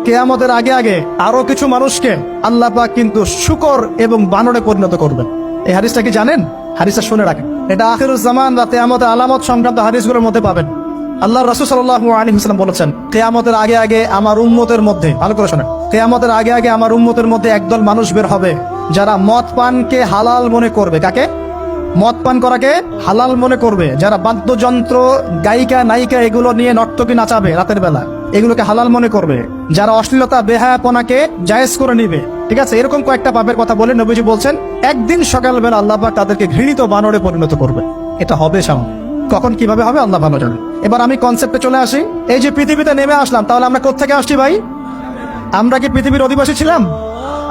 কিয়ামতের আগে আগে আরো কিছু মানুষকে আল্লাহ পাক কিন্তু শূকর এবং বানরে পরিণত করবেন। এই হাদিসটা কি জানেন? হাদিসটা শুনে রাখেন, এটা আখিরুজ জামান বা কিয়ামতের আলামত সংক্রান্ত হাদিসগুলোর মধ্যে পাবেন। আল্লাহ রাসূল সাল্লাল্লাহু আলাইহি ওয়াসাল্লাম বলেছেন, কিয়ামতের আগে আগে আমার উম্মতের মধ্যে, ভালো করে শোনেন, কিয়ামতের আগে আগে আমার উম্মতের মধ্যে একদল মানুষ বের হবে যারা মদ পানকে হালাল মনে করবে। কাকে? মদ পান করাকে হালাল মনে করবে। যারা বাদ্যযন্ত্র, গায়িকা, নায়িকা এগুলো নিয়ে নর্তকী নাচাবে রাতের বেলা, এগুলোকে হালাল মনে করবে। যারা অশ্লীলতা, বেহায়াপনাকে জায়েজ করে নিবে, ঠিক আছে, এরকম কয়েকটা পাপের কথা বলে নবীজি বলছেন একদিন সকালবেলা আল্লাহ পাক তাদেরকে ঘৃণিত বানরে পরিণত করবে। এটা হবে সামনে, কখন কিভাবে হবে আল্লাহ ভালো জানেন। এবার আমি কনসেপ্টে চলে আসি। এই যে পৃথিবীতে নেমে আসলাম, তাহলে আমরা কোত্থেকে আসছি ভাই? আমরা কি পৃথিবীর অধিবাসী ছিলাম?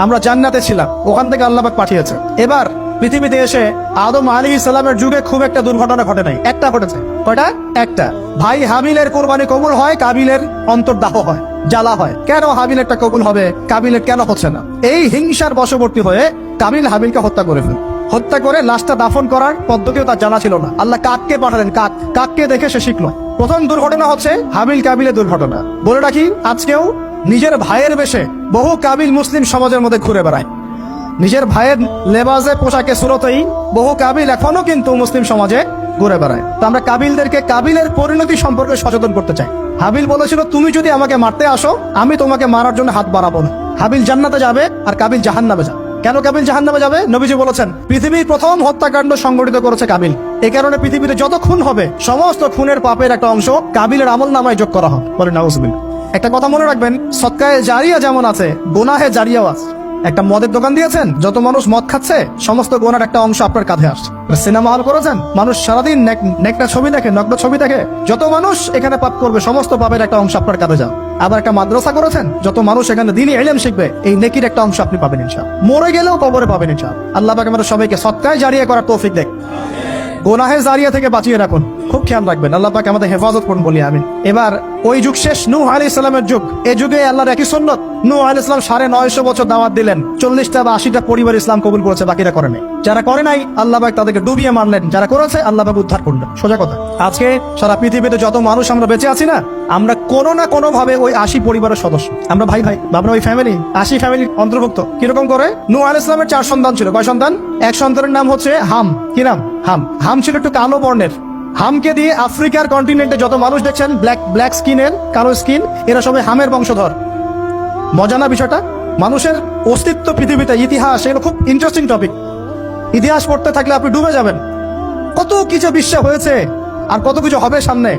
আমরা জান্নাতে ছিলাম, ওখান থেকে আল্লাহ পাক পাঠিয়েছে। এবার পৃথিবীতে এসে আদম আলাইহিস সালামের যুগে খুব একটা দুর্ঘটনা ঘটে নাই, একটা ঘটেছে। কয়টা? একটা। ভাই হাবিলের কোরবানি কবুল হয়, কাবিলের অন্তর্দাহ হয়, জ্বালা হয়। কেন হাবিলেরটা কবুল হবে, কাবিলের কেন হচ্ছে না? এই হিংসার বশবর্তী হয়ে কাবিল হাবিলকে হত্যা করে ফেলে। হত্যা করে লাশটা দাফন করার পদ্ধতিও তার জানা ছিল না। আল্লাহ কাককে পাঠালেন, কাককে দেখে সে শিখলো। প্রথম দুর্ঘটনা হচ্ছে হাবিল কাবিলের দুর্ঘটনা। বলে রাখি, আজকেও নিজের ভাইয়ের বেশে বহু কাবিল মুসলিম সমাজের মধ্যে ঘুরে বেড়ায়। নিজের ভাইয়ের লেবাসে, পোশাকে, সুরতেই বহু কাবিল এখনো কিন্তু মুসলিম সমাজে ঘুরে বেড়ায়। তো আমরা কাবিলদেরকে কাবিলের পরিণতি সম্পর্কে সচেতন করতে চাই। হাবিল বলেছিল, তুমি যদি আমাকে মারতে আসো, আমি তোমাকে মারার জন্য হাত বাড়াবো না। হাবিল জান্নাতে যাবে আর কাবিল জাহান্নামে যাবে। কেন কাবিল জাহান্নামে যাবে? নবীজি বলেছেন, পৃথিবীর প্রথম হত্যাকাণ্ড সংগঠিত করেছে কাবিল। এই কারণে পৃথিবীতে যত খুন হবে, সমস্ত খুনের পাপের একটা অংশ কাবিলের আমলনামায় যোগ করা হবে। বলে নাউজুবিল্লাহ। একটা কথা মনে রাখবেন, সদকায়ে জারিয়া যেমন আছে, গুনাহে জারিয়াও আছে। একটা মদের দোকান দিয়েছেন, যত মানুষ মদ খাচ্ছে, সমস্ত গোনার একটা অংশ আপনার কাঁধে আসছে। সিনেমা হল করেছেন, মানুষ সারাদিন নেকটা ছবি দেখে, নগ্ন ছবি দেখে, যত মানুষ এখানে পাপ করবে, সমস্ত পাপের একটা অংশ আপনার কাঁধে যাবে। আবার একটা মাদ্রাসা করেছেন, যত মানুষ এখানে দ্বীনি ইলম শিখবে, এই নেকির একটা অংশ আপনি পাবেন ইনশাআল্লাহ। মরে গেলেও কবরে পাবেন ইনশাআল্লাহ। আল্লাহ পাক আমাদের সবাইকে সদকায়ে জারিয়া করার তৌফিক দেন, গোনাহে জারিয়া থেকে বাঁচিয়ে রাখুন। খুব খেয়াল রাখবেন, আল্লাহ পাক আমাদের হেফাজত করুন বলি আমিন। এবার ওই যুগ শেষ, নূহ আলাইহিস সালামের যুগ। এই যুগে আল্লাহর একই সুন্নাত, নূহ আলাইহিস সালাম 950 বছর দাওয়াত দিলেন, 40টা বা 80টা পরিবার ইসলাম কবুল করেছে, বাকিরা করে নাই। যারা করে নাই আল্লাহ পাক তাদেরকে ডুবিয়ে মারলেন, যারা করেছে আল্লাহ পাক উদ্ধার করলেন। সোজা কথা, আজকে সারা পৃথিবীতে যত মানুষ আমরা বেঁচে আছি না, আমরা কোনো না কোনো ভাবে ওই 80 পরিবারের সদস্য। আমরা ভাই ভাই, আমরা ওই ফ্যামিলি, 80 ফ্যামিলির অন্তর্ভুক্ত। কিরকম করে? নূহ আলাইহিস সালামের 4 সন্তান ছিল। কয় সন্তান? এক সন্তানের নাম হচ্ছে হাম। কি নাম? হাম। হাম ছিল একটু কালো বর্ণের। হামকে দিয়ে আফ্রিকার কন্টিনেন্টে যত মানুষ দেখছেন ব্ল্যাক স্কিনের, কালো স্কিন, এরা সবাই হামের বংশধর। মজা না বিষয়টা? মানুষের অস্তিত্ব পৃথিবীতে, ইতিহাস, এগুলো খুব ইন্টারেস্টিং টপিক। ইতিহাস পড়তে থাকলে আপনি ডুবে যাবেন। কত কিছু বিশ্ব হয়েছে আর কত কিছু হবে সামনে।